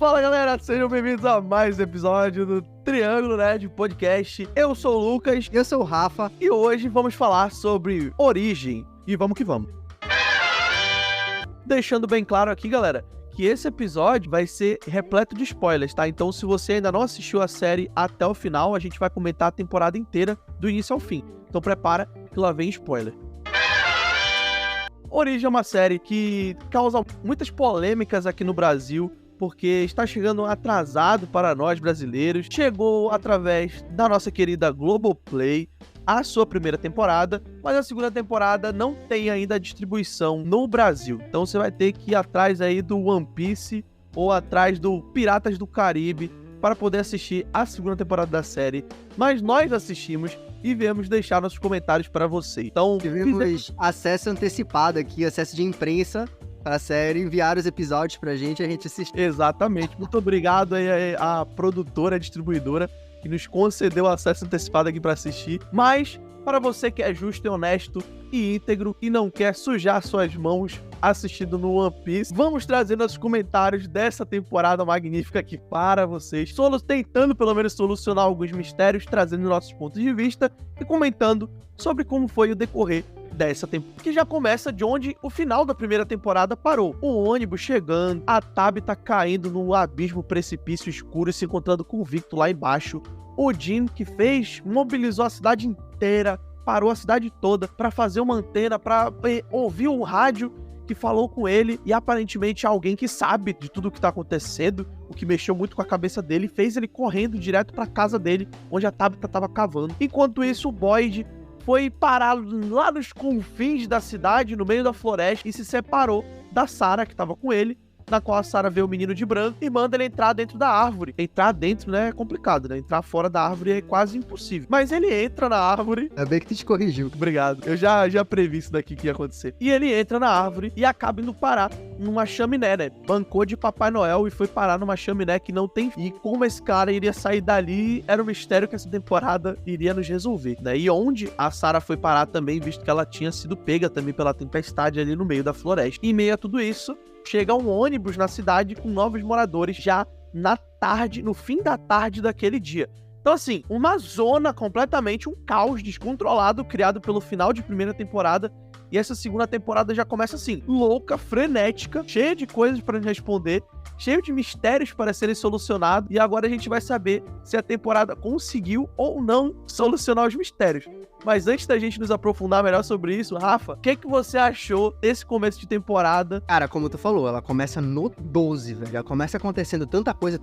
Fala galera, sejam bem-vindos a mais um episódio do Triângulo Nerd Podcast. Eu sou o Lucas. Eu sou o Rafa. E hoje vamos falar sobre origem. E vamos que vamos. Deixando bem claro aqui, galera, que esse episódio vai ser repleto de spoilers, tá? Então, se você ainda não assistiu a série até o final, a gente vai comentar a temporada inteira, do início ao fim. Então, prepara que lá vem spoiler. Origem é uma série que causa muitas polêmicas aqui no Brasil, porque está chegando atrasado para nós brasileiros. Chegou através da nossa querida Globoplay a sua primeira temporada, mas a segunda temporada não tem ainda a distribuição no Brasil. Então você vai ter que ir atrás aí do One Piece ou atrás do Piratas do Caribe para poder assistir a segunda temporada da série. Mas nós assistimos e viemos deixar nossos comentários para você. Então, tivemos acesso antecipado aqui, acesso de imprensa para a série, enviaram os episódios pra gente, a gente assistiu. Exatamente. Muito obrigado aí à produtora, à distribuidora, que nos concedeu acesso antecipado aqui para assistir. Mas, para você que é justo e honesto e íntegro e não quer sujar suas mãos assistindo no One Piece, vamos trazer nossos comentários dessa temporada magnífica aqui para vocês, tentando pelo menos solucionar alguns mistérios, trazendo nossos pontos de vista e comentando sobre como foi o decorrer dessa temporada, que já começa de onde o final da primeira temporada parou. O ônibus chegando, a Tabitha caindo no abismo, precipício escuro e se encontrando com o Victor lá embaixo. O Jin, que mobilizou a cidade inteira, parou a cidade toda para fazer uma antena, para ouvir o rádio que falou com ele, e aparentemente alguém que sabe de tudo o que tá acontecendo, o que mexeu muito com a cabeça dele, fez ele correndo direto pra casa dele, onde a Tabitha tava cavando. Enquanto isso, o Boyd foi parar lá nos confins da cidade, no meio da floresta, e se separou da Sarah, que tava com ele, na qual a Sarah vê o menino de branco e manda ele entrar dentro da árvore. Entrar dentro, né, é complicado, né? Entrar fora da árvore é quase impossível. Mas ele entra na árvore. É bem que tu te corrigiu. Obrigado. Eu já previ isso daqui que ia acontecer. E ele entra na árvore e acaba indo parar numa chaminé, né? Bancou de Papai Noel e foi parar numa chaminé que não tem fim. E como esse cara iria sair dali, era um mistério que essa temporada iria nos resolver, né? E onde a Sarah foi parar também, visto que ela tinha sido pega também pela tempestade ali no meio da floresta. E em meio a tudo isso, chega um ônibus na cidade com novos moradores já na tarde, no fim da tarde daquele dia. Então assim, uma zona completamente, um caos descontrolado criado pelo final de primeira temporada. E essa segunda temporada já começa assim, louca, frenética, cheia de coisas para responder, cheio de mistérios para serem solucionados. E agora a gente vai saber se a temporada conseguiu ou não solucionar os mistérios. Mas antes da gente nos aprofundar melhor sobre isso, Rafa, o que você achou desse começo de temporada? Cara, como tu falou, ela começa no 12, velho. Ela começa acontecendo tanta coisa,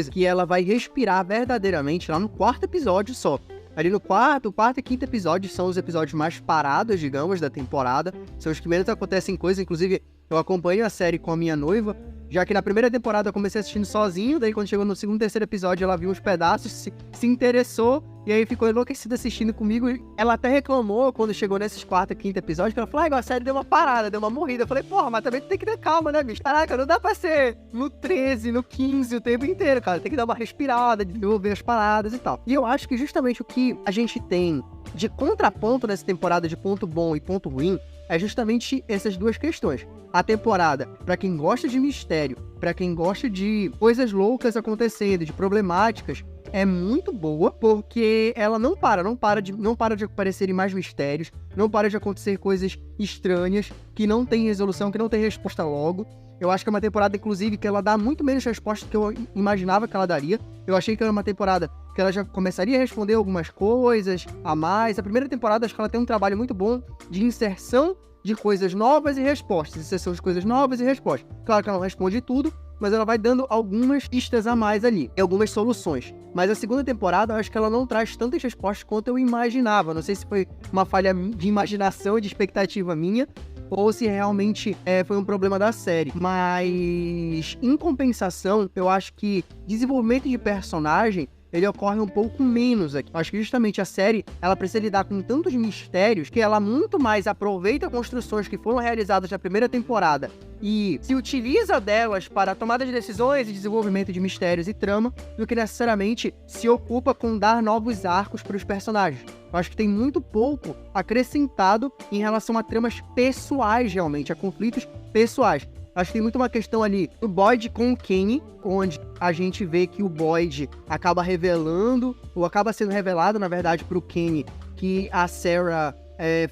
que ela vai respirar verdadeiramente lá no quarto episódio só. Ali no quarto e quinto episódio são os episódios mais parados, digamos, da temporada. São os que menos acontecem coisas. Inclusive, eu acompanho a série com a minha noiva, já que na primeira temporada eu comecei assistindo sozinho. Daí quando chegou no segundo e terceiro episódio, ela viu uns pedaços, se interessou, e aí ficou enlouquecida assistindo comigo. Ela até reclamou quando chegou nesses quarto e quinto episódios, que ela falou, a série deu uma parada, deu uma morrida. Eu falei, porra, mas também tu tem que ter calma, né, bicho? Caraca, não dá pra ser no 13, no 15 o tempo inteiro, cara. Tem que dar uma respirada, desenvolver as paradas e tal. E eu acho que justamente o que a gente tem de contraponto nessa temporada, de ponto bom e ponto ruim, é justamente essas duas questões. A temporada, pra quem gosta de mistério, pra quem gosta de coisas loucas acontecendo, de problemáticas, é muito boa, porque ela não para de aparecerem mais mistérios, não para de acontecer coisas estranhas, que não tem resolução, que não tem resposta logo. Eu acho que é uma temporada, inclusive, que ela dá muito menos resposta do que eu imaginava que ela daria. Eu achei que era uma temporada que ela já começaria a responder algumas coisas a mais. A primeira temporada, acho que ela tem um trabalho muito bom de inserção de coisas novas e respostas. Inserção de coisas novas e respostas. Claro que ela não responde tudo, mas ela vai dando algumas pistas a mais ali, e algumas soluções. Mas a segunda temporada, eu acho que ela não traz tantas respostas quanto eu imaginava. Não sei se foi uma falha de imaginação e de expectativa minha, ou se realmente foi um problema da série. Mas, em compensação, eu acho que desenvolvimento de personagem, ele ocorre um pouco menos aqui. Eu acho que justamente a série, ela precisa lidar com tantos mistérios que ela muito mais aproveita construções que foram realizadas na primeira temporada e se utiliza delas para a tomada de decisões e desenvolvimento de mistérios e trama, do que necessariamente se ocupa com dar novos arcos para os personagens. Eu acho que tem muito pouco acrescentado em relação a tramas pessoais, realmente, a conflitos pessoais. Acho que tem muito uma questão ali do Boyd com o Kenny, onde a gente vê que o Boyd acaba revelando, ou acaba sendo revelado, na verdade, pro Kenny, que a Sarah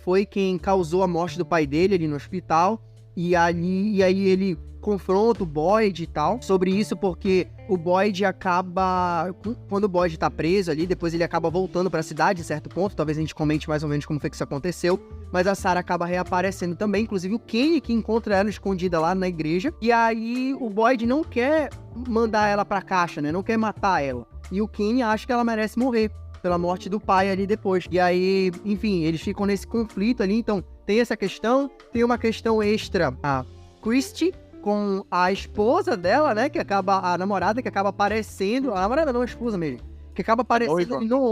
foi quem causou a morte do pai dele ali no hospital, e aí ele confronta o Boyd e tal sobre isso, porque o Boyd acaba, quando o Boyd tá preso ali, depois ele acaba voltando pra cidade em certo ponto, talvez a gente comente mais ou menos como foi que isso aconteceu, mas a Sarah acaba reaparecendo também, inclusive o Kenny que encontra ela escondida lá na igreja, e aí o Boyd não quer mandar ela pra caixa, né, não quer matar ela, e o Kenny acha que ela merece morrer pela morte do pai ali depois, e aí, enfim, eles ficam nesse conflito ali, então tem essa questão, tem uma questão extra, a Christy com a esposa dela, né, a namorada que acaba aparecendo, a namorada não, a esposa mesmo, que acaba aparecendo no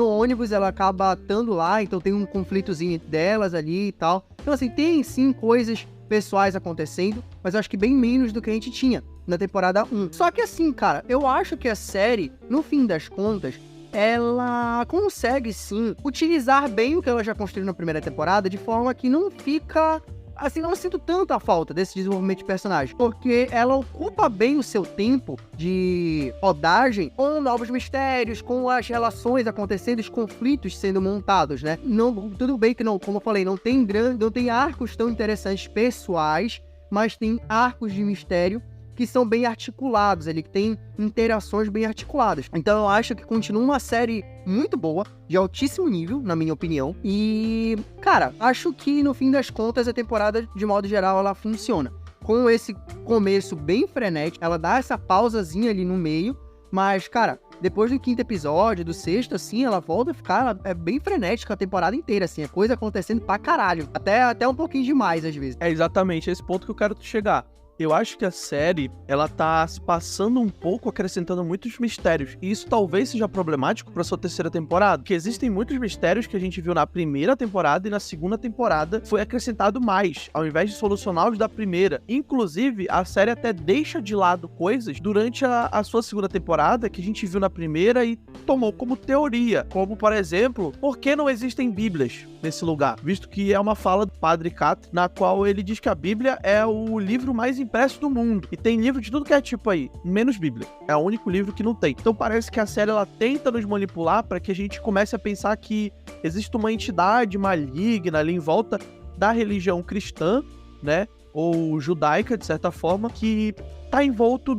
ônibus ela acaba estando lá, então tem um conflitozinho delas ali e tal, então assim, tem sim coisas pessoais acontecendo, mas eu acho que bem menos do que a gente tinha na temporada 1. Só que assim, cara, eu acho que a série, no fim das contas, ela consegue sim utilizar bem o que ela já construiu na primeira temporada, de forma que não fica... Assim, não sinto tanta falta desse desenvolvimento de personagem, porque ela ocupa bem o seu tempo de rodagem com novos mistérios, com as relações acontecendo, os conflitos sendo montados, né? Não, tudo bem que não, como eu falei, não tem arcos tão interessantes pessoais, mas tem arcos de mistério que são bem articulados, que tem interações bem articuladas. Então eu acho que continua uma série muito boa, de altíssimo nível, na minha opinião. E, cara, acho que no fim das contas a temporada, de modo geral, ela funciona. Com esse começo bem frenético, ela dá essa pausazinha ali no meio, mas, cara, depois do 5º episódio, do 6º, assim, ela volta a ficar bem frenética a temporada inteira, assim, é coisa acontecendo pra caralho. Até um pouquinho demais, às vezes. É exatamente esse ponto que eu quero chegar. Eu acho que a série, ela tá se passando um pouco, acrescentando muitos mistérios. E isso talvez seja problemático pra sua terceira temporada. Porque existem muitos mistérios que a gente viu na primeira temporada e na segunda temporada foi acrescentado mais, ao invés de solucionar os da primeira. Inclusive, a série até deixa de lado coisas durante a sua segunda temporada que a gente viu na primeira e tomou como teoria. Como, por exemplo, por que não existem bíblias nesse lugar? Visto que é uma fala do Padre Cat, na qual ele diz que a Bíblia é o livro mais impresso do mundo. E tem livro de tudo que é tipo aí, menos Bíblia. É o único livro que não tem. Então parece que a série, ela tenta nos manipular para que a gente comece a pensar que existe uma entidade maligna ali em volta da religião cristã, né? Ou judaica, de certa forma, que tá envolto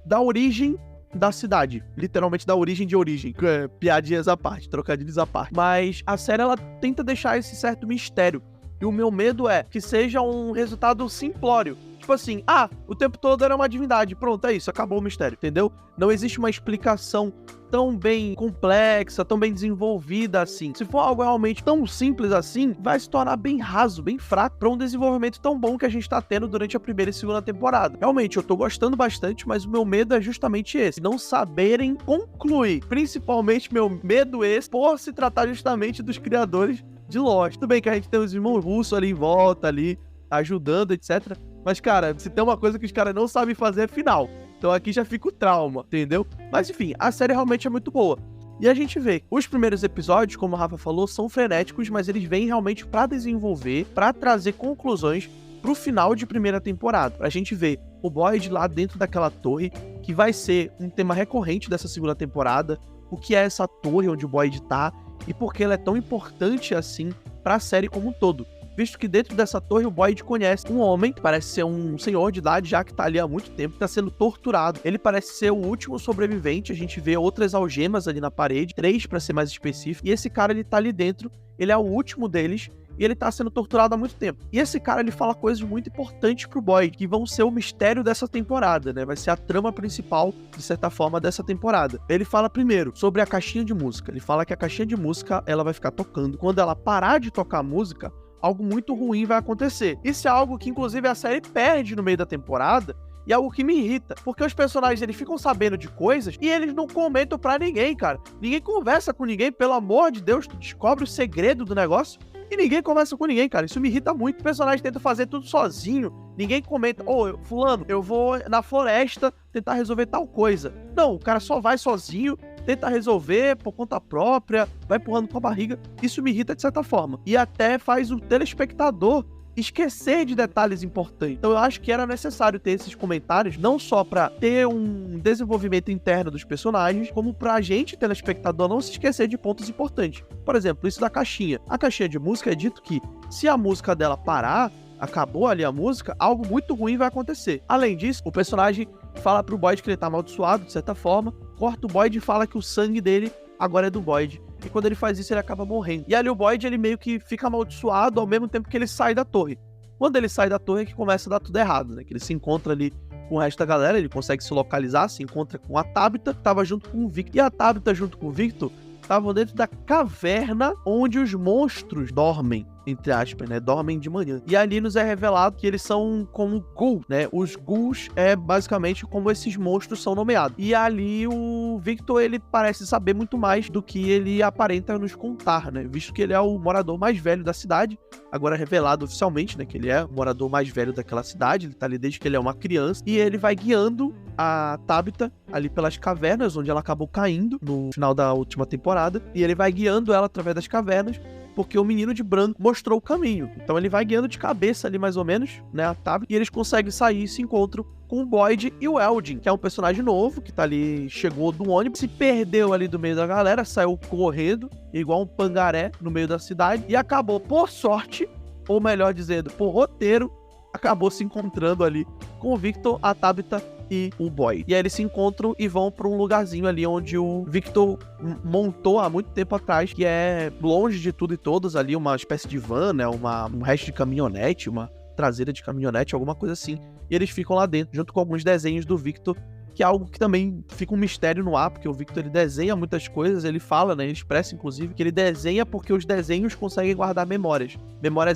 da origem da cidade, literalmente da origem de origem, piadinhas à parte, trocadilhos à parte, mas a série, ela tenta deixar esse certo mistério, e o meu medo é que seja um resultado simplório, tipo assim, o tempo todo era uma divindade, pronto, é isso, acabou o mistério, entendeu? Não existe uma explicação tão bem complexa, tão bem desenvolvida assim. Se for algo realmente tão simples assim, vai se tornar bem raso, bem fraco para um desenvolvimento tão bom que a gente tá tendo durante a primeira e segunda temporada. Realmente, eu tô gostando bastante, mas o meu medo é justamente esse, não saberem concluir. Principalmente meu medo esse, por se tratar justamente dos criadores de Lost. Tudo bem que a gente tem os irmãos russos ali em volta, ali, ajudando, etc. Mas, cara, se tem uma coisa que os caras não sabem fazer é final. Então aqui já fica o trauma, entendeu? Mas enfim, a série realmente é muito boa. E a gente vê, os primeiros episódios, como o Rafa falou, são frenéticos, mas eles vêm realmente pra desenvolver, pra trazer conclusões pro final de primeira temporada. Pra gente ver o Boyd lá dentro daquela torre, que vai ser um tema recorrente dessa segunda temporada, o que é essa torre onde o Boyd tá, e por que ela é tão importante assim pra série como um todo. Visto que dentro dessa torre o Boyd conhece um homem, que parece ser um senhor de idade já que tá ali há muito tempo, que tá sendo torturado. Ele parece ser o último sobrevivente, a gente vê outras algemas ali na parede, 3 pra ser mais específico, e esse cara, ele tá ali dentro, ele é o último deles, e ele tá sendo torturado há muito tempo. E esse cara, ele fala coisas muito importantes pro Boyd, que vão ser o mistério dessa temporada, né? Vai ser a trama principal, de certa forma, dessa temporada. Ele fala primeiro sobre a caixinha de música. Ele fala que a caixinha de música, ela vai ficar tocando. Quando ela parar de tocar música, algo muito ruim vai acontecer. Isso é algo que, inclusive, a série perde no meio da temporada, e é algo que me irrita, porque os personagens, eles ficam sabendo de coisas e eles não comentam pra ninguém, cara. Ninguém conversa com ninguém, pelo amor de Deus, tu descobre o segredo do negócio e ninguém conversa com ninguém, cara. Isso me irrita muito. O personagem tenta fazer tudo sozinho, ninguém comenta, fulano, eu vou na floresta tentar resolver tal coisa. Não, o cara só vai sozinho, tenta resolver por conta própria, vai empurrando com a barriga. Isso me irrita de certa forma. E até faz o telespectador esquecer de detalhes importantes. Então eu acho que era necessário ter esses comentários, não só pra ter um desenvolvimento interno dos personagens, como pra gente, telespectador, não se esquecer de pontos importantes. Por exemplo, isso da caixinha. A caixinha de música é dito que se a música dela parar, acabou ali a música, algo muito ruim vai acontecer. Além disso, o personagem fala pro Boyd que ele tá amaldiçoado, de certa forma, corta o Boyd e fala que o sangue dele agora é do Boyd. E quando ele faz isso, ele acaba morrendo. E ali o Boyd, ele meio que fica amaldiçoado ao mesmo tempo que ele sai da torre. Quando ele sai da torre é que começa a dar tudo errado, né? Que ele se encontra ali com o resto da galera, ele consegue se localizar, se encontra com a Tabitha, que tava junto com o Victor. E a Tabitha junto com o Victor estavam dentro da caverna onde os monstros dormem, entre aspas, né? Dormem de manhã. E ali nos é revelado que eles são como ghouls, né? Os ghouls é basicamente como esses monstros são nomeados. E ali o Victor, ele parece saber muito mais do que ele aparenta nos contar, né? Visto que ele é o morador mais velho da cidade. Agora é revelado oficialmente, né? Que ele é o morador mais velho daquela cidade. Ele tá ali desde que ele é uma criança. E ele vai guiando a Tabitha ali pelas cavernas, onde ela acabou caindo no final da última temporada. E ele vai guiando ela através das cavernas, porque o menino de branco mostrou o caminho. Então ele vai guiando de cabeça ali, mais ou menos, né, a Tabitha, e eles conseguem sair e se encontram com o Boyd e o Eldin, que é um personagem novo, que tá ali, chegou do ônibus, se perdeu ali do meio da galera, saiu correndo, igual um pangaré no meio da cidade, e acabou, por sorte, ou melhor dizendo, por roteiro, acabou se encontrando ali com o Victor, a Tabitha e o Boyd. E aí eles se encontram e vão pra um lugarzinho ali onde o Victor montou há muito tempo atrás, que é longe de tudo e todos ali, uma espécie de van, né, um resto de caminhonete, uma traseira de caminhonete, alguma coisa assim. E eles ficam lá dentro, junto com alguns desenhos do Victor, que é algo que também fica um mistério no ar, porque o Victor, ele desenha muitas coisas, ele fala, né, ele expressa inclusive que ele desenha porque os desenhos conseguem guardar memórias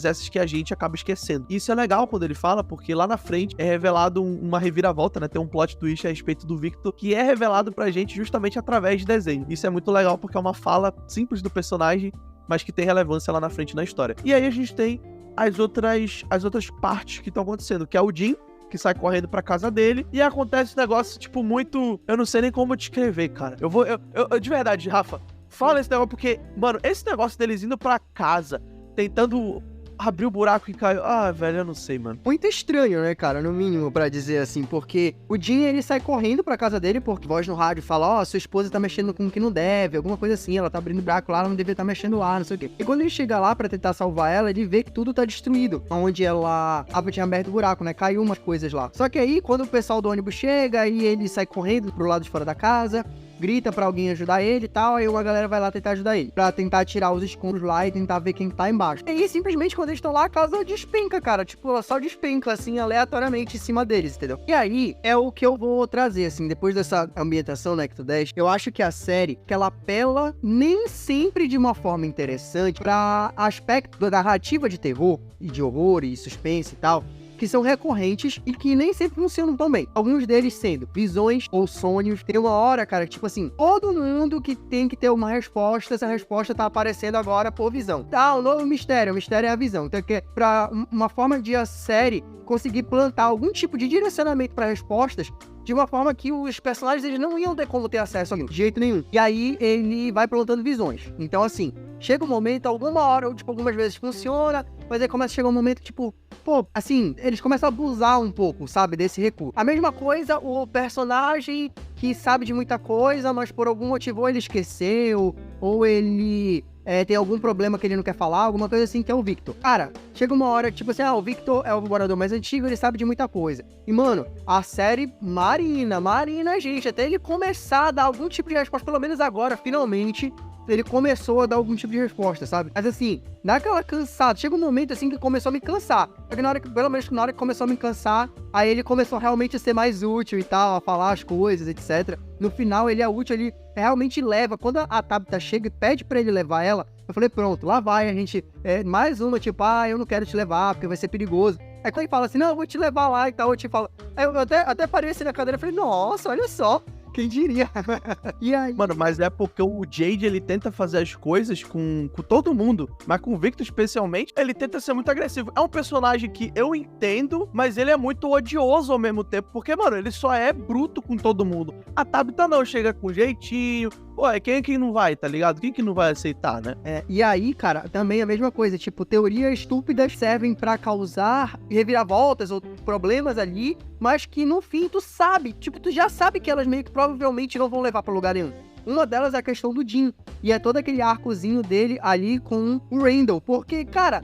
essas que a gente acaba esquecendo. E isso é legal quando ele fala, porque lá na frente é revelado uma reviravolta, né, tem um plot twist a respeito do Victor, que é revelado pra gente justamente através de desenho. Isso é muito legal porque é uma fala simples do personagem, mas que tem relevância lá na frente na história. E aí a gente tem as outras partes que estão acontecendo, que é o Jim, que sai correndo pra casa dele, e acontece um negócio, tipo, muito... Eu não sei nem como descrever, cara. Eu de verdade, Rafa, fala esse negócio, porque, mano, esse negócio deles indo pra casa, tentando abrir o buraco e caiu... Ah, velho, eu não sei, mano. Muito estranho, né, cara, no mínimo, pra dizer assim, porque o Jim, ele sai correndo pra casa dele, porque voz no rádio fala, ó, sua esposa tá mexendo com o que não deve, alguma coisa assim, ela tá abrindo buraco lá, ela não devia estar mexendo lá, não sei o quê. E quando ele chega lá pra tentar salvar ela, ele vê que tudo tá destruído, onde ela tinha aberto o buraco, né, caiu umas coisas lá. Só que aí, quando o pessoal do ônibus chega, e ele sai correndo pro lado de fora da casa, grita pra alguém ajudar ele e tal, aí uma galera vai lá tentar ajudar ele, pra tentar tirar os escombros lá e tentar ver quem tá embaixo. E aí, simplesmente, quando eles estão lá, a casa despenca, cara, tipo, ela só despenca, assim, aleatoriamente em cima deles, entendeu? E aí, é o que eu vou trazer, assim, depois dessa ambientação, né, que tu deste, eu acho que a série, que ela apela nem sempre de uma forma interessante pra aspecto da narrativa de terror, e de horror, e suspense e tal, que são recorrentes e que nem sempre funcionam tão bem. Alguns deles sendo visões ou sonhos. Tem uma hora, cara, que tipo assim, todo mundo que tem que ter uma resposta, essa resposta tá aparecendo agora por visão. Tá, um novo mistério, o mistério é a visão. Então, que pra uma forma de a série conseguir plantar algum tipo de direcionamento para respostas, de uma forma que os personagens eles não iam ter como ter acesso a aquilo, de jeito nenhum. E aí ele vai plantando visões. Então, assim, chega um momento, alguma hora, ou tipo, algumas vezes funciona, mas aí começa a chegar um momento que, tipo, pô, assim, eles começam a abusar um pouco, sabe, desse recurso. A mesma coisa, o personagem que sabe de muita coisa, mas por algum motivo ele esqueceu, ou ele tem algum problema que ele não quer falar, alguma coisa assim, que é o Victor. Cara, chega uma hora, tipo assim, o Victor é o morador mais antigo, ele sabe de muita coisa. E, mano, a série marina, gente, até ele começar a dar algum tipo de resposta, pelo menos agora, finalmente, ele começou a dar algum tipo de resposta, sabe? Mas assim, dá aquela cansada. Chega um momento assim que começou a me cansar. Só que pelo menos na hora que começou a me cansar, aí ele começou realmente a ser mais útil e tal, a falar as coisas, etc. No final, ele é útil, ele realmente leva. Quando a Tabitha chega e pede pra ele levar ela, eu falei, pronto, lá vai a gente. Mais uma, tipo, eu não quero te levar, porque vai ser perigoso. Aí quando ele fala assim, não, eu vou te levar lá e tal, eu te falo. Aí eu até parei assim na cadeira e falei, nossa, olha só. Quem diria? E aí... Mano, mas é porque o Jade, ele tenta fazer as coisas com todo mundo, mas com o Victor especialmente, ele tenta ser muito agressivo. É um personagem que eu entendo, mas ele é muito odioso ao mesmo tempo, porque, mano, ele só é bruto com todo mundo. A Tabitha não, chega com jeitinho. Pô, quem é que não vai, tá ligado? Quem que não vai aceitar, né? E aí, cara, também a mesma coisa, tipo, teorias estúpidas servem pra causar reviravoltas ou problemas ali, mas que no fim tu sabe, tipo, tu já sabe que elas meio que provavelmente não vão levar pra lugar nenhum. Uma delas é a questão do Jim, e é todo aquele arcozinho dele ali com o Randall, porque, cara,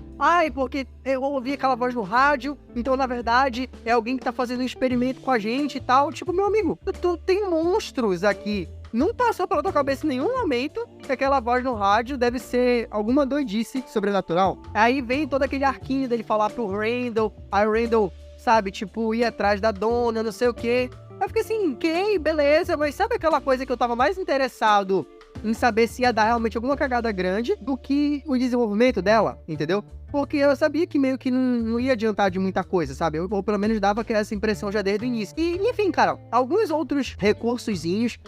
porque eu ouvi aquela voz no rádio, então, na verdade, é alguém que tá fazendo um experimento com a gente e tal, tipo, meu amigo, tu tem monstros aqui. Não passou pela tua cabeça em nenhum momento que aquela voz no rádio deve ser alguma doidice sobrenatural. Aí vem todo aquele arquinho dele falar pro Randall, aí o Randall, sabe, tipo, ir atrás da dona, não sei o quê. Aí eu fiquei assim, ok, beleza, mas sabe aquela coisa que eu tava mais interessado em saber se ia dar realmente alguma cagada grande do que o desenvolvimento dela, entendeu? Porque eu sabia que meio que não ia adiantar de muita coisa, sabe? Ou pelo menos dava essa impressão já desde o início. E, enfim, cara, alguns outros recursozinhos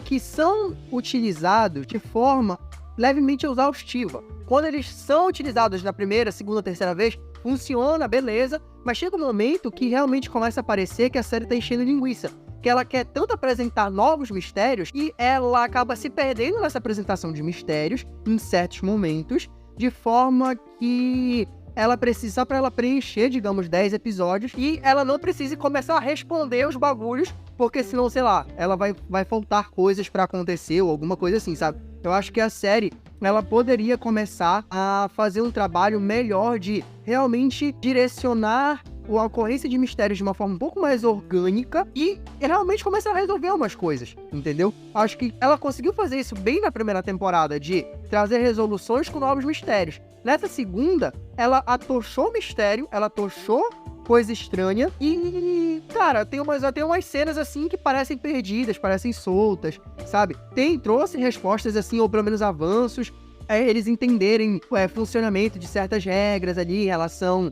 que são utilizados de forma levemente exaustiva. Quando eles são utilizados na primeira, segunda, terceira vez, funciona, beleza, mas chega um momento que realmente começa a parecer que a série tá enchendo linguiça, que ela quer tanto apresentar novos mistérios e ela acaba se perdendo nessa apresentação de mistérios em certos momentos, de forma que ela precisa, só pra ela preencher, digamos, 10 episódios, e ela não precisa começar a responder os bagulhos, porque senão, sei lá, ela vai faltar coisas pra acontecer ou alguma coisa assim, sabe? Eu acho que a série, ela poderia começar a fazer um trabalho melhor de realmente direcionar a ocorrência de mistérios de uma forma um pouco mais orgânica e realmente começar a resolver umas coisas, entendeu? Acho que ela conseguiu fazer isso bem na primeira temporada, de trazer resoluções com novos mistérios. Nessa segunda, ela atochou o mistério, ela atochou coisa estranha e, cara, tem umas cenas assim que parecem perdidas, parecem soltas, sabe? Trouxe respostas assim, ou pelo menos avanços, eles entenderem funcionamento de certas regras ali em relação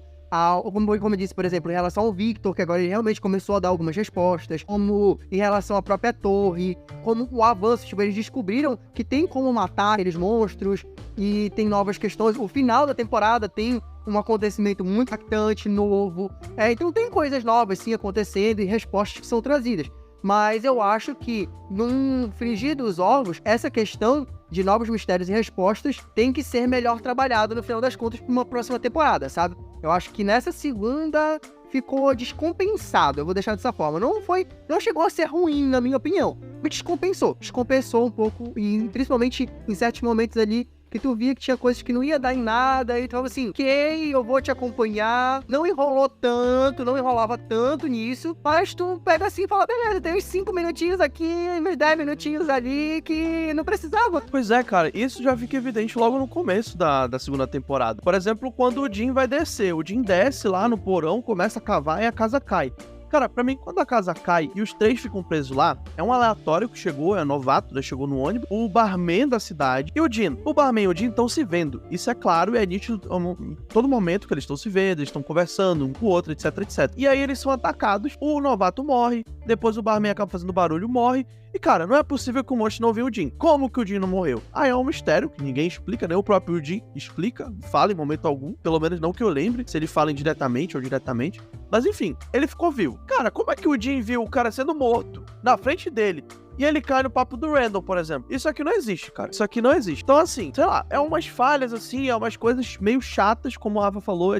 como eu disse, por exemplo, em relação ao Victor, que agora ele realmente começou a dar algumas respostas, como em relação à própria torre, como o avanço, tipo, eles descobriram que tem como matar aqueles monstros, e tem novas questões. O final da temporada tem um acontecimento muito impactante, novo, então tem coisas novas, sim, acontecendo, e respostas que são trazidas. Mas eu acho que, num frigir dos ovos, essa questão de novos mistérios e respostas tem que ser melhor trabalhado, no final das contas, para uma próxima temporada, sabe? Eu acho que nessa segunda ficou descompensado, eu vou deixar dessa forma. Não chegou a ser ruim, na minha opinião, mas descompensou um pouco, e principalmente em certos momentos ali, que tu via que tinha coisas que não ia dar em nada, e tu falava assim, ok, eu vou te acompanhar, não enrolava tanto nisso, mas tu pega assim e fala, beleza, tem uns 5 minutinhos aqui, uns 10 minutinhos ali, que não precisava. Pois é, cara, isso já fica evidente logo no começo da segunda temporada. Por exemplo, quando o Jim vai descer, o Jim desce lá no porão, começa a cavar e a casa cai. Cara, pra mim, quando a casa cai e os 3 ficam presos lá, é um aleatório que chegou, é novato, né, chegou no ônibus, o barman da cidade e o Jim. O barman e o Jim estão se vendo. Isso é claro, é nítido em todo momento que eles estão se vendo, eles estão conversando um com o outro, etc, etc. E aí eles são atacados, o novato morre, depois o barman acaba fazendo barulho, morre. E, cara, não é possível que o monstro não viu o Jim. Como que o Jim não morreu? É um mistério que ninguém explica, nem o próprio Jim explica, fala em momento algum, pelo menos não que eu lembre, se ele fala indiretamente ou diretamente. Mas, enfim, ele ficou vivo. Cara, como é que o Jim viu o cara sendo morto na frente dele e ele cai no papo do Randall, por exemplo? Isso aqui não existe, cara. Isso aqui não existe. Então, assim, sei lá, é umas falhas, assim, é umas coisas meio chatas, como o Rafa falou,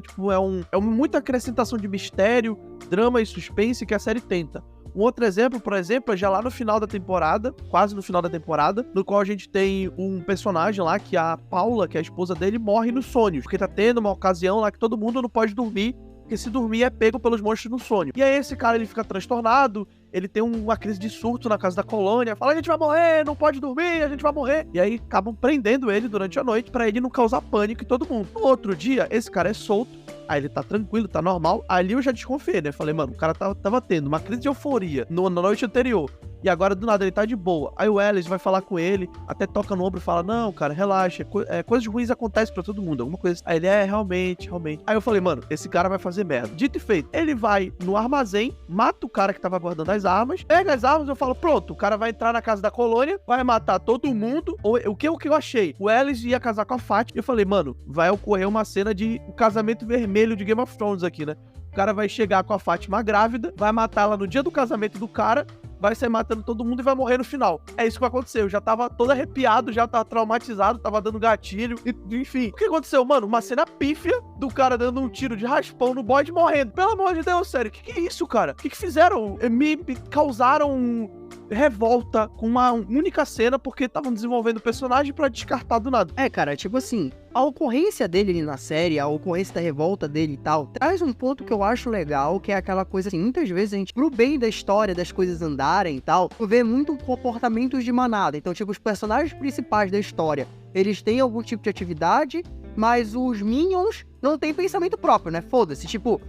muita acrescentação de mistério, drama e suspense que a série tenta. Um outro exemplo, por exemplo, é já lá no final da temporada, quase no final da temporada, no qual a gente tem um personagem lá, que a Paula, que é a esposa dele, morre nos sonhos, porque tá tendo uma ocasião lá que todo mundo não pode dormir, porque se dormir é pego pelos monstros no sonho. E aí esse cara, ele fica transtornado, ele tem uma crise de surto na casa da colônia, fala, a gente vai morrer, não pode dormir, a gente vai morrer. E aí acabam prendendo ele durante a noite pra ele não causar pânico em todo mundo. No outro dia, esse cara é solto, aí ele tá tranquilo, tá normal. Ali eu já desconfiei, né? Falei, mano, o cara tava tendo uma crise de euforia na noite anterior. e agora do nada ele tá de boa. Aí o Ellis vai falar com ele, até toca no ombro e fala, não, cara, relaxa, coisas ruins acontecem pra todo mundo, alguma coisa assim. Aí ele, realmente. Aí eu falei, mano, esse cara vai fazer merda. Dito e feito, ele vai no armazém, mata o cara que tava guardando as armas, pega as armas, eu falo, pronto, o cara vai entrar na casa da colônia, vai matar todo mundo. O que eu achei? O Ellis ia casar com a Fátima, e eu falei, mano, vai ocorrer uma cena de o casamento vermelho de Game of Thrones aqui, né? O cara vai chegar com a Fátima grávida, vai matá-la no dia do casamento do cara, vai sair matando todo mundo e vai morrer no final. É isso que vai acontecer. Eu já tava todo arrepiado, já tava traumatizado, tava dando gatilho, enfim. O que aconteceu, mano? Uma cena pífia do cara dando um tiro de raspão no bode morrendo. Pelo amor de Deus, sério, que é isso, cara? O que fizeram? Me causaram revolta com uma única cena porque estavam desenvolvendo o personagem pra descartar do nada. Cara, tipo assim, a ocorrência dele ali na série, a ocorrência da revolta dele e tal, traz um ponto que eu acho legal, que é aquela coisa assim, muitas vezes a gente, pro bem da história, das coisas andarem e tal, vê muito comportamentos de manada. Então, tipo, os personagens principais da história, eles têm algum tipo de atividade, mas os Minions não têm pensamento próprio, né? Foda-se. Tipo,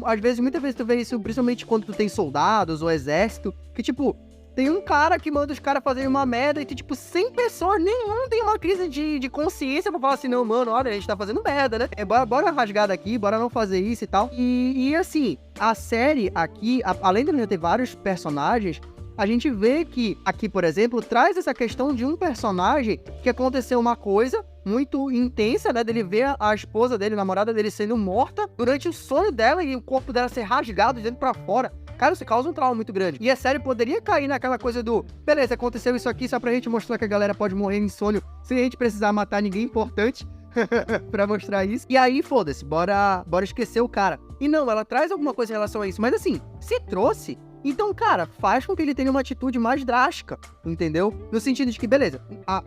às vezes, muitas vezes tu vê isso, principalmente quando tu tem soldados ou exército, que tipo, tem um cara que manda os caras fazerem uma merda e, tipo, 100 pessoas, nenhum tem uma crise de consciência pra falar assim, não, mano, olha, a gente tá fazendo merda, né? Bora rasgar daqui, bora não fazer isso e tal. E assim, a série aqui, além de já ter vários personagens, a gente vê que aqui, por exemplo, traz essa questão de um personagem que aconteceu uma coisa muito intensa, né? Dele ver a esposa dele, a namorada dele sendo morta durante o sonho dela e o corpo dela ser rasgado de dentro pra fora. Cara, isso causa um trauma muito grande. E a série poderia cair naquela coisa do, beleza, aconteceu isso aqui só pra gente mostrar que a galera pode morrer em sonho sem a gente precisar matar ninguém importante pra mostrar isso. E aí, foda-se, bora esquecer o cara. E não, ela traz alguma coisa em relação a isso. Mas assim, se trouxe, então, cara, faz com que ele tenha uma atitude mais drástica, entendeu? No sentido de que, beleza,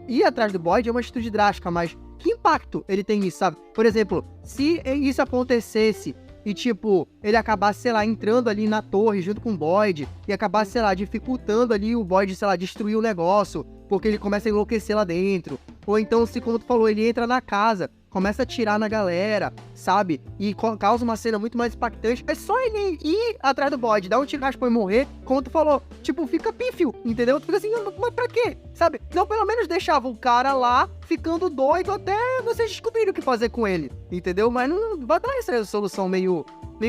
ir atrás do Boyd é uma atitude drástica, mas que impacto ele tem nisso, sabe? Por exemplo, se isso acontecesse e, tipo, ele acabasse, sei lá, entrando ali na torre junto com o Boyd e acabasse, sei lá, dificultando ali o Boyd, sei lá, destruir o negócio, porque ele começa a enlouquecer lá dentro. Ou então, se, como tu falou, ele entra na casa, começa a atirar na galera, sabe? E causa uma cena muito mais impactante. É só ele ir atrás do Boyd, dar um tiro raspão e morrer, como tu falou. Tipo, fica pífio, entendeu? Tu fica assim, mas pra quê? Sabe? Então, pelo menos deixava o cara lá, ficando doido até vocês descobrirem o que fazer com ele, entendeu? Mas não vai dar essa solução meio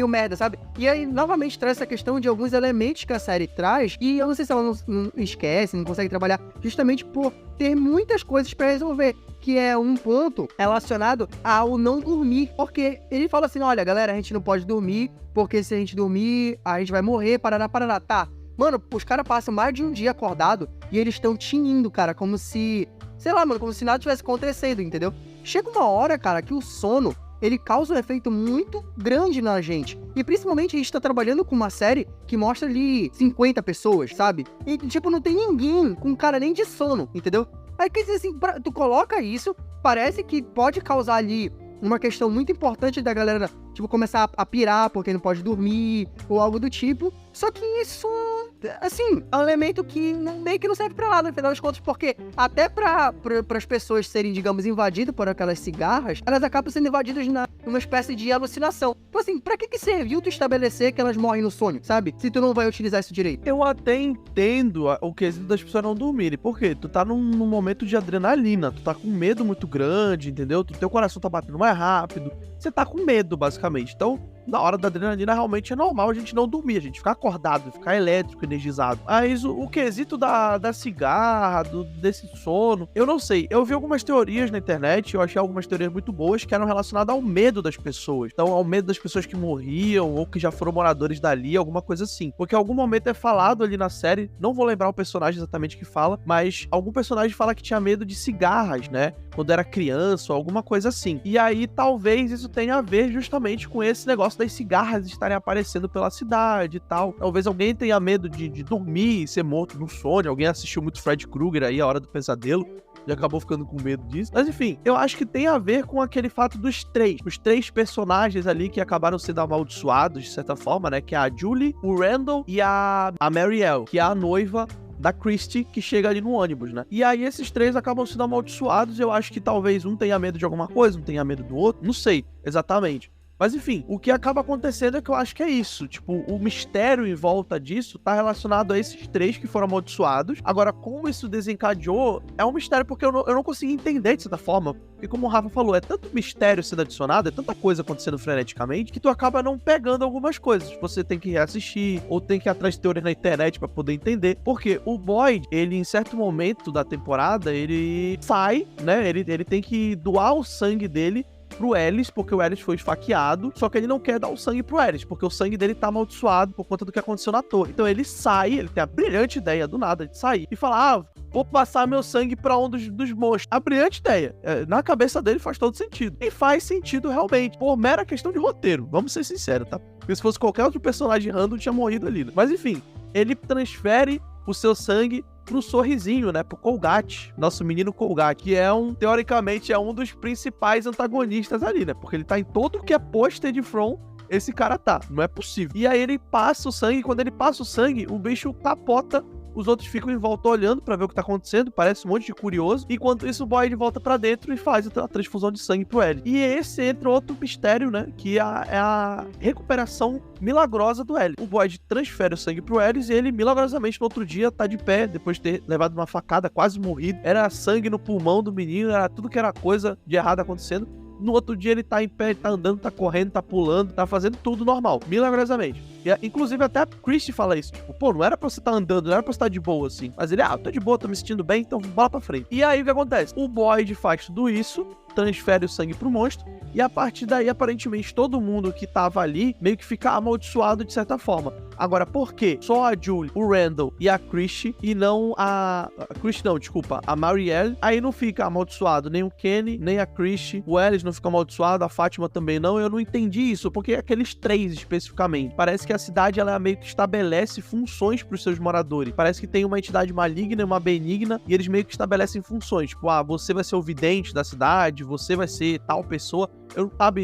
merda, sabe? E aí, novamente, traz essa questão de alguns elementos que a série traz, e eu não sei se ela não esquece, não consegue trabalhar, justamente por ter muitas coisas pra resolver, que é um ponto relacionado ao não dormir, porque ele fala assim, olha, galera, a gente não pode dormir, porque se a gente dormir, a gente vai morrer, parará, tá. Mano, os caras passam mais de um dia acordado, e eles estão tinindo, cara, como se, sei lá, mano, como se nada tivesse acontecendo, entendeu? Chega uma hora, cara, que o sono, ele causa um efeito muito grande na gente. E principalmente a gente tá trabalhando com uma série que mostra ali 50 pessoas, sabe? E tipo, não tem ninguém com cara nem de sono, entendeu? Aí quer dizer assim, tu coloca isso, parece que pode causar ali uma questão muito importante da galera, tipo, começar a pirar porque não pode dormir, ou algo do tipo. Só que isso, assim, é um elemento que meio que não serve pra nada, no final das contas, porque até para as pessoas serem, digamos, invadidas por aquelas cigarras, elas acabam sendo invadidas numa espécie de alucinação. Então, assim, pra que serviu tu estabelecer que elas morrem no sonho, sabe? Se tu não vai utilizar isso direito. Eu até entendo o quesito das pessoas não dormirem, porque tu tá num momento de adrenalina, tu tá com medo muito grande, entendeu? Teu coração tá batendo mais rápido, você tá com medo, basicamente. Então, na hora da adrenalina, realmente é normal a gente não dormir, a gente ficar acordado, ficar elétrico, energizado. Mas o quesito da cigarra, desse sono, eu não sei. Eu vi algumas teorias na internet, eu achei algumas teorias muito boas que eram relacionadas ao medo das pessoas. Então, ao medo das pessoas que morriam ou que já foram moradores dali, alguma coisa assim. Porque em algum momento é falado ali na série, não vou lembrar o personagem exatamente que fala, mas algum personagem fala que tinha medo de cigarras, né? Quando era criança ou alguma coisa assim. E aí, talvez isso tenha a ver justamente com esse negócio das cigarras estarem aparecendo pela cidade e tal. Talvez alguém tenha medo de dormir e ser morto no sonho. Alguém assistiu muito Fred Krueger aí, A Hora do Pesadelo, e acabou ficando com medo disso. Mas enfim, eu acho que tem a ver com aquele fato dos os três personagens ali que acabaram sendo amaldiçoados, de certa forma, né? Que é a Julie, o Randall e a Marielle, que é a noiva da Christie, que chega ali no ônibus, né? E aí esses três acabam sendo amaldiçoados. Eu acho que talvez um tenha medo de alguma coisa, um tenha medo do outro, não sei exatamente. Mas enfim, o que acaba acontecendo é que eu acho que é isso. Tipo, o mistério em volta disso tá relacionado a esses 3 que foram amaldiçoados. Agora, como isso desencadeou, é um mistério porque eu não consegui entender de certa forma. Porque como o Rafa falou, é tanto mistério sendo adicionado, é tanta coisa acontecendo freneticamente, que tu acaba não pegando algumas coisas. Você tem que reassistir, ou tem que ir atrás de teorias na internet pra poder entender. Porque o Boyd, ele em certo momento da temporada, ele sai, né? Ele tem que doar o sangue dele pro Ellis, porque o Ellis foi esfaqueado, só que ele não quer dar o sangue pro Ellis, porque o sangue dele tá amaldiçoado por conta do que aconteceu na torre. Então ele sai, ele tem a brilhante ideia do nada de sair e falar, vou passar meu sangue pra um dos monstros. A brilhante ideia. Na cabeça dele faz todo sentido. E faz sentido realmente, por mera questão de roteiro, vamos ser sinceros, tá? Porque se fosse qualquer outro personagem random, tinha morrido ali, né? Mas enfim, ele transfere o seu sangue pro Sorrisinho, né? Pro Colgate, nosso menino Colgate, que teoricamente, é um dos principais antagonistas ali, né? Porque ele tá em todo que é pôster de From, esse cara tá. Não é possível. E aí ele passa o sangue, e quando ele passa o sangue, o bicho capota. Os outros ficam em volta olhando pra ver o que tá acontecendo, parece um monte de curioso. Enquanto isso, o Boyd volta pra dentro e faz a transfusão de sangue pro Ellie. E esse entra outro mistério, né? Que é a recuperação milagrosa do Ellie. O Boyd transfere o sangue pro Ellie e ele, milagrosamente, no outro dia, tá de pé, depois de ter levado uma facada, quase morrido. Era sangue no pulmão do menino, era tudo que era coisa de errado acontecendo. No outro dia ele tá em pé, ele tá andando, tá correndo, tá pulando, tá fazendo tudo normal, milagrosamente. E, inclusive até a Christie fala isso, tipo, pô, não era pra você tá andando, não era pra você tá de boa, assim. Mas ele, tô de boa, tô me sentindo bem, então bola pra frente. E aí o que acontece? O Boyd faz tudo isso, transfere o sangue pro monstro, e a partir daí, aparentemente, todo mundo que tava ali meio que fica amaldiçoado de certa forma. Agora, por quê? Só a Julie, o Randall e a Christie, e não a Christie não, desculpa, a Marielle. Aí não fica amaldiçoado nem o Kenny, nem a Christie, o Ellis não fica amaldiçoado, a Fátima também não. Eu não entendi isso, porque aqueles 3 especificamente. Parece que a cidade, ela meio que estabelece funções pros seus moradores. Parece que tem uma entidade maligna e uma benigna, e eles meio que estabelecem funções. Tipo, você vai ser o vidente da cidade, você vai ser tal pessoa.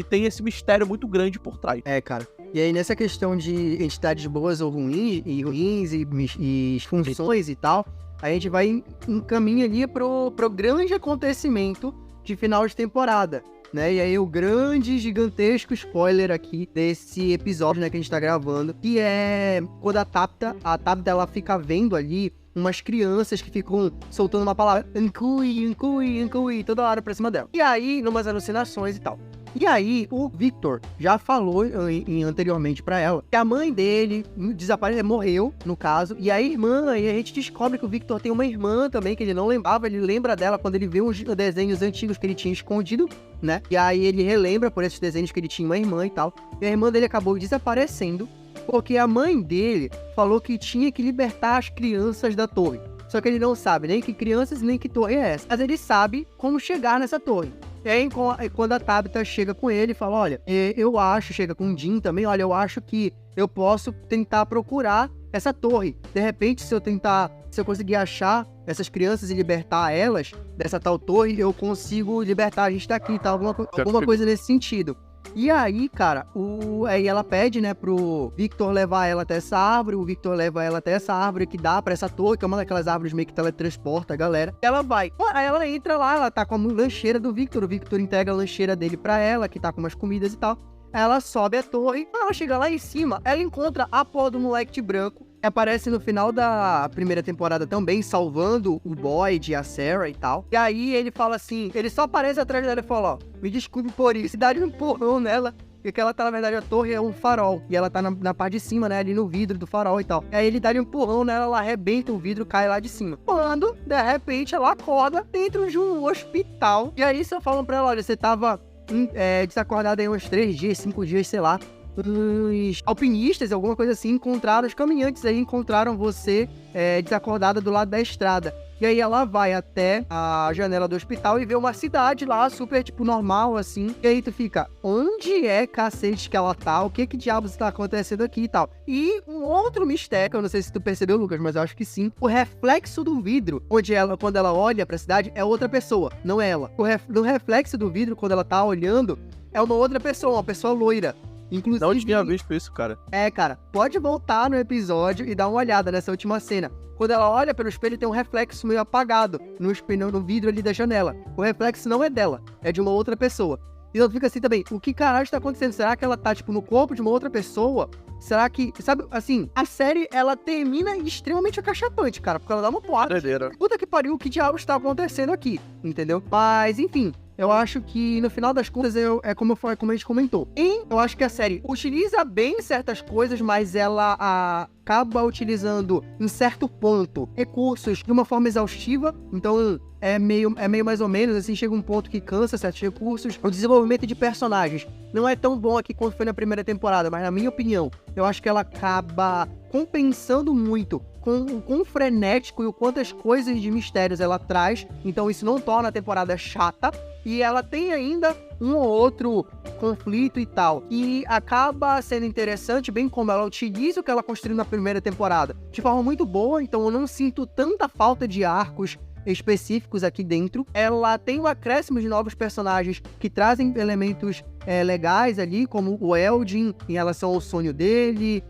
Tem esse mistério muito grande por trás. Cara. E aí, nessa questão de entidades boas ou ruins e funções e tal, a gente vai em caminho ali pro grande acontecimento de final de temporada, né? E aí, o grande, gigantesco spoiler aqui desse episódio, né, que a gente tá gravando, que é quando a Tabitha, ela fica vendo ali umas crianças que ficam soltando uma palavra, Nkui, toda hora pra cima dela. E aí, numas alucinações e tal. E aí, o Victor já falou anteriormente pra ela que a mãe dele morreu, no caso, e a irmã, e a gente descobre que o Victor tem uma irmã também, que ele não lembrava, ele lembra dela quando ele vê uns desenhos antigos que ele tinha escondido, né? E aí ele relembra por esses desenhos que ele tinha uma irmã e tal, e a irmã dele acabou desaparecendo, porque a mãe dele falou que tinha que libertar as crianças da torre. Só que ele não sabe nem que crianças nem que torre é essa, mas ele sabe como chegar nessa torre. E aí, quando a Tabitha chega com ele e fala, olha, eu acho, chega com o Jim também, olha, eu acho que eu posso tentar procurar essa torre. De repente, se eu conseguir achar essas crianças e libertar elas dessa tal torre, eu consigo libertar a gente daqui, tá? Alguma coisa nesse sentido. E aí, cara, aí ela pede, né, pro Victor levar ela até essa árvore, o Victor leva ela até essa árvore que dá pra essa torre, que é uma daquelas árvores meio que teletransporta a galera. Ela vai. Aí ela entra lá, ela tá com a lancheira do Victor, o Victor entrega a lancheira dele pra ela, que tá com umas comidas e tal. Ela sobe a torre, quando ela chega lá em cima, ela encontra a porra do moleque de branco, que aparece no final da primeira temporada também, salvando o Boyd e a Sarah e tal. E aí ele fala assim, ele só aparece atrás dela e fala, ó, me desculpe por isso, e dá um empurrão nela, porque ela tá, na verdade, a torre é um farol, e ela tá na parte de cima, né, ali no vidro do farol e tal. E aí ele dá um empurrão nela, ela arrebenta o vidro, cai lá de cima. Quando, de repente, ela acorda dentro de um hospital, e aí só falam pra ela, olha, você tava desacordada aí uns 3 dias, 5 dias, sei lá. Os alpinistas, alguma coisa assim, os caminhantes aí encontraram você desacordada do lado da estrada. E aí ela vai até a janela do hospital e vê uma cidade lá, super, tipo, normal, assim. E aí tu fica, onde é, cacete, que ela tá? O que diabos tá acontecendo aqui e tal? E um outro mistério, que eu não sei se tu percebeu, Lucas, mas eu acho que sim. O reflexo do vidro, quando ela olha pra cidade, é outra pessoa, não é ela. No reflexo do vidro, quando ela tá olhando, é uma outra pessoa, uma pessoa loira. Inclusive, não tinha visto isso, cara. Cara, pode voltar no episódio e dar uma olhada nessa última cena. Quando ela olha pelo espelho, tem um reflexo meio apagado no espelho, no vidro ali da janela. O reflexo não é dela, é de uma outra pessoa. Então fica assim também, o que caralho tá acontecendo? Será que ela tá, tipo, no corpo de uma outra pessoa? Será que, sabe, assim, a série, ela termina extremamente acachapante, cara, porque ela dá uma porta. Puta que pariu, o que diabos está acontecendo aqui, entendeu? Mas, enfim, eu acho que, no final das contas, é como a gente comentou. Eu acho que a série utiliza bem certas coisas, mas ela acaba utilizando, em certo ponto, recursos de uma forma exaustiva. Então, é meio mais ou menos, assim, chega um ponto que cansa certos recursos. O desenvolvimento de personagens não é tão bom aqui quanto foi na primeira temporada, mas, na minha opinião, eu acho que ela acaba compensando muito com o quão frenético e o quantas coisas de mistérios ela traz. Então, isso não torna a temporada chata. E ela tem ainda um ou outro conflito e tal, que acaba sendo interessante, bem como ela utiliza o que ela construiu na primeira temporada de forma muito boa, então eu não sinto tanta falta de arcos específicos aqui dentro. Ela tem um acréscimo de novos personagens que trazem elementos legais ali, como o Eldin em relação ao sonho dele,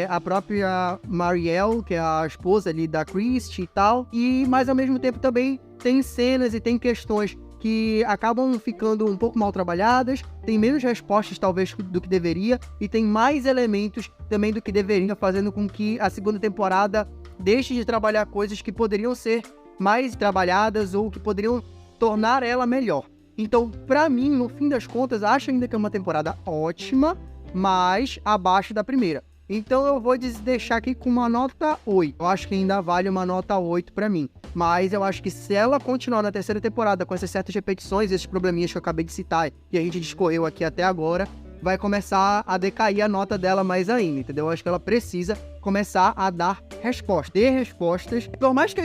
a própria Marielle, que é a esposa ali da Christie e tal, mas ao mesmo tempo também tem cenas e tem questões que acabam ficando um pouco mal trabalhadas, tem menos respostas talvez do que deveria, e tem mais elementos também do que deveria, fazendo com que a segunda temporada deixe de trabalhar coisas que poderiam ser mais trabalhadas ou que poderiam tornar ela melhor. Então, pra mim, no fim das contas, acho ainda que é uma temporada ótima, mas abaixo da primeira. Então eu vou deixar aqui com uma nota 8. Eu acho que ainda vale uma nota 8 pra mim. Mas eu acho que se ela continuar na terceira temporada com essas certas repetições, esses probleminhas que eu acabei de citar e a gente discorreu aqui até agora, vai começar a decair a nota dela mais ainda, entendeu? Eu acho que ela precisa começar a dar respostas. Dê respostas, por mais que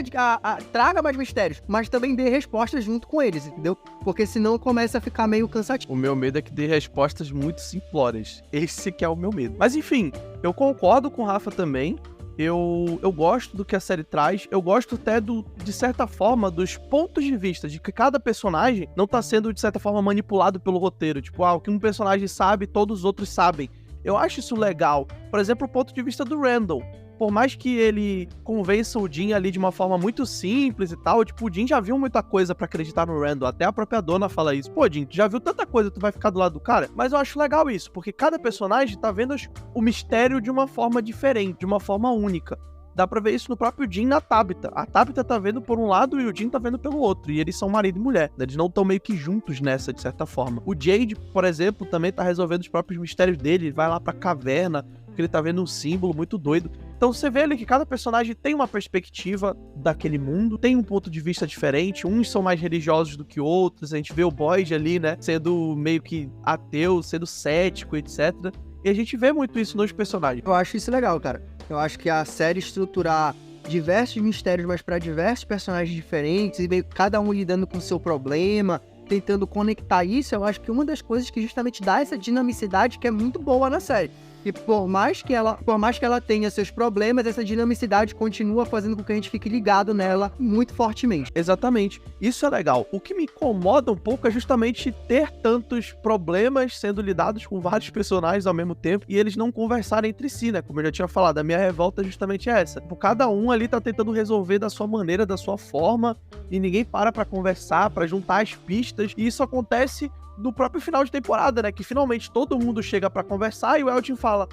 traga mais mistérios, mas também dê respostas junto com eles, entendeu? Porque senão começa a ficar meio cansativo. O meu medo é que dê respostas muito simplórias. Esse que é o meu medo. Mas enfim, eu concordo com o Rafa também. Eu gosto do que a série traz, eu gosto até de certa forma, dos pontos de vista, de que cada personagem não tá sendo, de certa forma, manipulado pelo roteiro, tipo, o que um personagem sabe, todos os outros sabem. Eu acho isso legal. Por exemplo, o ponto de vista do Randall. Por mais que ele convença o Jim ali de uma forma muito simples e tal, tipo, o Jim já viu muita coisa pra acreditar no Randall, até a própria dona fala isso. Pô, Jim, tu já viu tanta coisa, tu vai ficar do lado do cara? Mas eu acho legal isso, porque cada personagem tá vendo o mistério de uma forma diferente, de uma forma única. Dá pra ver isso no próprio Jim e na Tabitha. A Tabitha tá vendo por um lado e o Jim tá vendo pelo outro. E eles são marido e mulher. Eles não estão meio que juntos nessa, de certa forma. O Jade, por exemplo, também tá resolvendo os próprios mistérios dele. Ele vai lá pra caverna, porque ele tá vendo um símbolo muito doido. Então você vê ali que cada personagem tem uma perspectiva daquele mundo, tem um ponto de vista diferente. Uns são mais religiosos do que outros. A gente vê o Boyd ali, né, sendo meio que ateu, sendo cético, etc. E a gente vê muito isso nos personagens. Eu acho isso legal, cara. Eu acho que a série estruturar diversos mistérios, mas para diversos personagens diferentes, e meio cada um lidando com o seu problema, tentando conectar isso, eu acho que uma das coisas que justamente dá essa dinamicidade que é muito boa na série. E por mais que ela tenha seus problemas, essa dinamicidade continua fazendo com que a gente fique ligado nela muito fortemente. Exatamente. Isso é legal. O que me incomoda um pouco é justamente ter tantos problemas sendo lidados com vários personagens ao mesmo tempo e eles não conversarem entre si, né? Como eu já tinha falado, a minha revolta é justamente essa. Cada um ali tá tentando resolver da sua maneira, da sua forma, e ninguém para conversar, pra juntar as pistas, e isso acontece no próprio final de temporada, né? Que finalmente todo mundo chega pra conversar e o Eldin fala: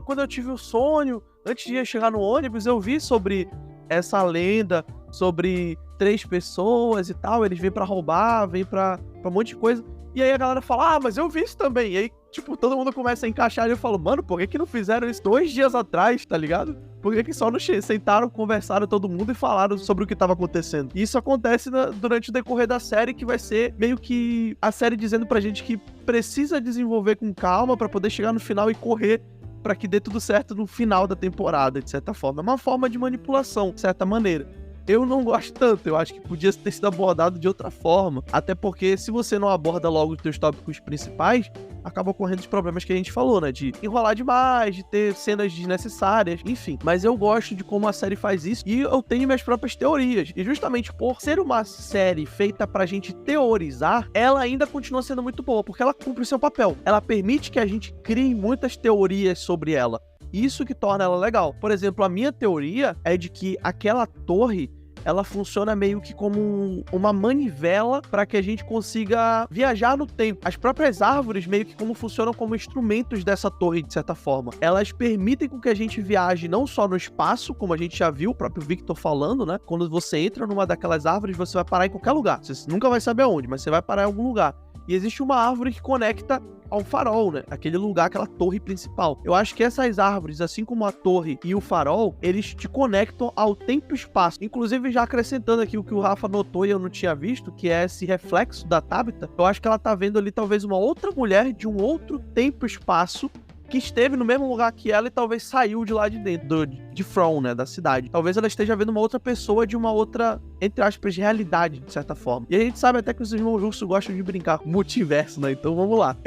quando eu tive o sonho, antes de chegar no ônibus, eu vi sobre essa lenda, sobre 3 pessoas e tal, eles vêm pra roubar, vêm pra um monte de coisa. E aí a galera fala: mas eu vi isso também. E aí, tipo, todo mundo começa a encaixar e eu falo: mano, por que não fizeram isso 2 dias atrás, tá ligado? Por que só não sentaram, conversaram todo mundo e falaram sobre o que tava acontecendo? E isso acontece durante o decorrer da série, que vai ser meio que a série dizendo pra gente que precisa desenvolver com calma pra poder chegar no final e correr pra que dê tudo certo no final da temporada, de certa forma. É uma forma de manipulação, de certa maneira. Eu não gosto tanto, eu acho que podia ter sido abordado de outra forma, até porque se você não aborda logo os teus tópicos principais, acaba ocorrendo os problemas que a gente falou, né, de enrolar demais, de ter cenas desnecessárias, enfim. Mas eu gosto de como a série faz isso e eu tenho minhas próprias teorias, e justamente por ser uma série feita pra gente teorizar, ela ainda continua sendo muito boa, porque ela cumpre o seu papel, ela permite que a gente crie muitas teorias sobre ela. Isso que torna ela legal. Por exemplo, a minha teoria é de que aquela torre ela funciona meio que como uma manivela para que a gente consiga viajar no tempo. As próprias árvores meio que funcionam como instrumentos dessa torre, de certa forma. Elas permitem com que a gente viaje não só no espaço, como a gente já viu o próprio Victor falando, né? Quando você entra numa daquelas árvores, você vai parar em qualquer lugar. Você nunca vai saber aonde, mas você vai parar em algum lugar. E existe uma árvore que conecta ao farol, né? Aquele lugar, aquela torre principal. Eu acho que essas árvores, assim como a torre e o farol, eles te conectam ao tempo e espaço. Inclusive, já acrescentando aqui o que o Rafa notou e eu não tinha visto, que é esse reflexo da Tabitha, eu acho que ela tá vendo ali talvez uma outra mulher de um outro tempo e espaço que esteve no mesmo lugar que ela e talvez saiu de lá de dentro, de From, né, da cidade. Talvez ela esteja vendo uma outra pessoa de uma outra, entre aspas, realidade, de certa forma. E a gente sabe até que os irmãos russos gostam de brincar com multiverso, né, então vamos lá.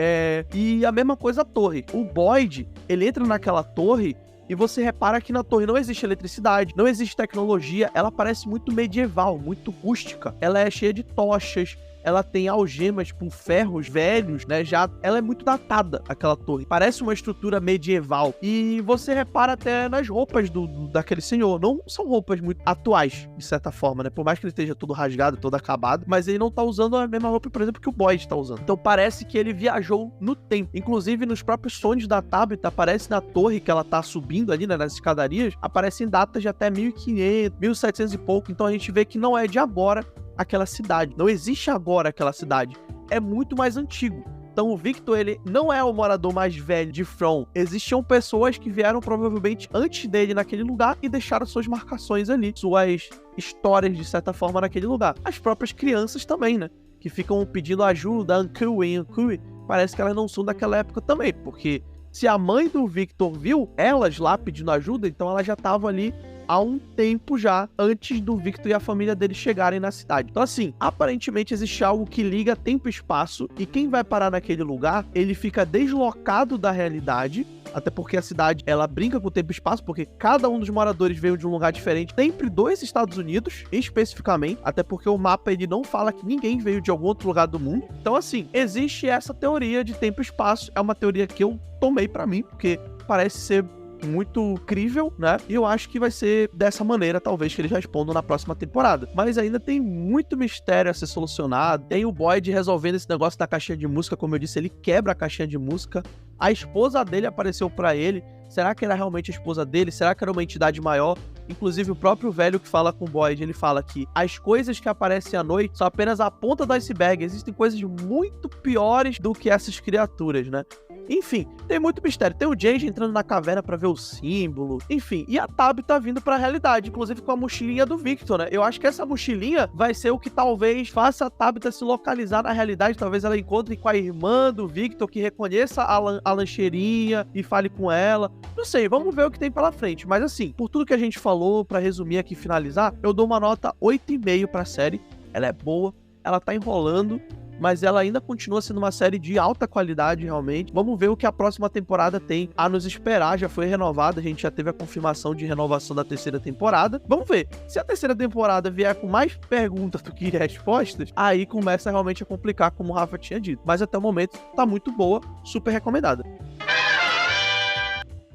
E a mesma coisa a torre. O Boyd, ele entra naquela torre e você repara que na torre não existe eletricidade, não existe tecnologia, ela parece muito medieval, muito rústica. Ela é cheia de tochas, ela tem algemas, tipo, ferros velhos, né? Ela é muito datada, aquela torre. Parece uma estrutura medieval. E você repara até nas roupas daquele senhor. Não são roupas muito atuais, de certa forma, né? Por mais que ele esteja todo rasgado, todo acabado, mas ele não tá usando a mesma roupa, por exemplo, que o Boyd tá usando. Então parece que ele viajou no tempo. Inclusive, nos próprios sonhos da Tabitha, aparece na torre que ela tá subindo ali, né? Nas escadarias, aparecem datas de até 1500, 1700 e pouco. Então a gente vê que não é de agora aquela cidade. Não existe agora aquela cidade. É muito mais antigo. Então o Victor, ele não é o morador mais velho de From. Existiam pessoas que vieram provavelmente antes dele naquele lugar e deixaram suas marcações ali, suas histórias de certa forma naquele lugar. As próprias crianças também, né? Que ficam pedindo ajuda, Uncle e Uncle, parece que elas não são daquela época também, porque se a mãe do Victor viu elas lá pedindo ajuda, então ela já estava ali há um tempo já, antes do Victor e a família dele chegarem na cidade. Então assim, aparentemente existe algo que liga tempo e espaço, e quem vai parar naquele lugar, ele fica deslocado da realidade, até porque a cidade, ela brinca com o tempo e espaço, porque cada um dos moradores veio de um lugar diferente, sempre dos Estados Unidos, especificamente, até porque o mapa, ele não fala que ninguém veio de algum outro lugar do mundo. Então assim, existe essa teoria de tempo e espaço, é uma teoria que eu tomei pra mim, porque parece ser muito crível, né? E eu acho que vai ser dessa maneira, talvez, que eles respondam na próxima temporada. Mas ainda tem muito mistério a ser solucionado. Tem o Boyd resolvendo esse negócio da caixinha de música, como eu disse, ele quebra a caixinha de música. A esposa dele apareceu pra ele. Será que era realmente a esposa dele? Será que era uma entidade maior? Inclusive, o próprio velho que fala com o Boyd, ele fala que as coisas que aparecem à noite são apenas a ponta do iceberg. Existem coisas muito piores do que essas criaturas, né? Enfim, tem muito mistério. Tem o Jay entrando na caverna pra ver o símbolo. Enfim, e a Tabitha tá vindo pra realidade, inclusive com a mochilinha do Victor, né? Eu acho que essa mochilinha vai ser o que talvez faça a Tabitha se localizar na realidade. Talvez ela encontre com a irmã do Victor, que reconheça a lancheirinha e fale com ela. Não sei, vamos ver o que tem pela frente. Mas assim, por tudo que a gente falou, pra resumir aqui e finalizar, eu dou uma nota 8,5 pra série. Ela é boa, ela tá enrolando, mas ela ainda continua sendo uma série de alta qualidade, realmente. Vamos ver o que a próxima temporada tem a nos esperar. Já foi renovada, a gente já teve a confirmação de renovação da terceira temporada. Vamos ver. Se a terceira temporada vier com mais perguntas do que respostas, aí começa realmente a complicar, como o Rafa tinha dito. Mas até o momento tá muito boa, super recomendada.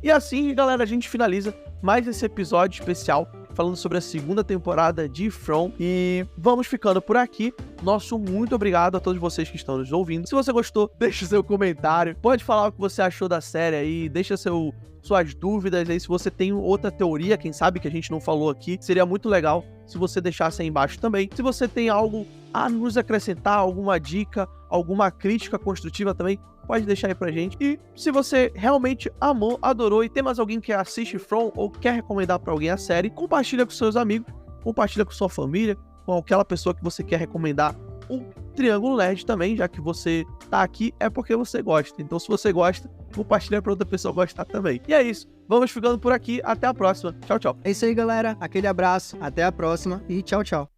E assim, galera, a gente finaliza mais esse episódio especial falando sobre a segunda temporada de From. E vamos ficando por aqui. Nosso muito obrigado a todos vocês que estão nos ouvindo. Se você gostou, deixa seu comentário. Pode falar o que você achou da série aí. Deixa suas dúvidas aí. Se você tem outra teoria, quem sabe que a gente não falou aqui, seria muito legal se você deixasse aí embaixo também. Se você tem algo a nos acrescentar, alguma dica, alguma crítica construtiva também, pode deixar aí pra gente. E se você realmente amou, adorou e tem mais alguém que assiste From ou quer recomendar pra alguém a série, compartilha com seus amigos, compartilha com sua família, com aquela pessoa que você quer recomendar o Triângulo Nerd também, já que você tá aqui é porque você gosta. Então se você gosta, compartilha pra outra pessoa gostar também. E é isso. Vamos ficando por aqui. Até a próxima. Tchau, tchau. É isso aí, galera. Aquele abraço. Até a próxima e tchau, tchau.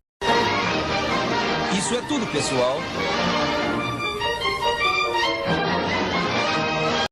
Isso é tudo, pessoal.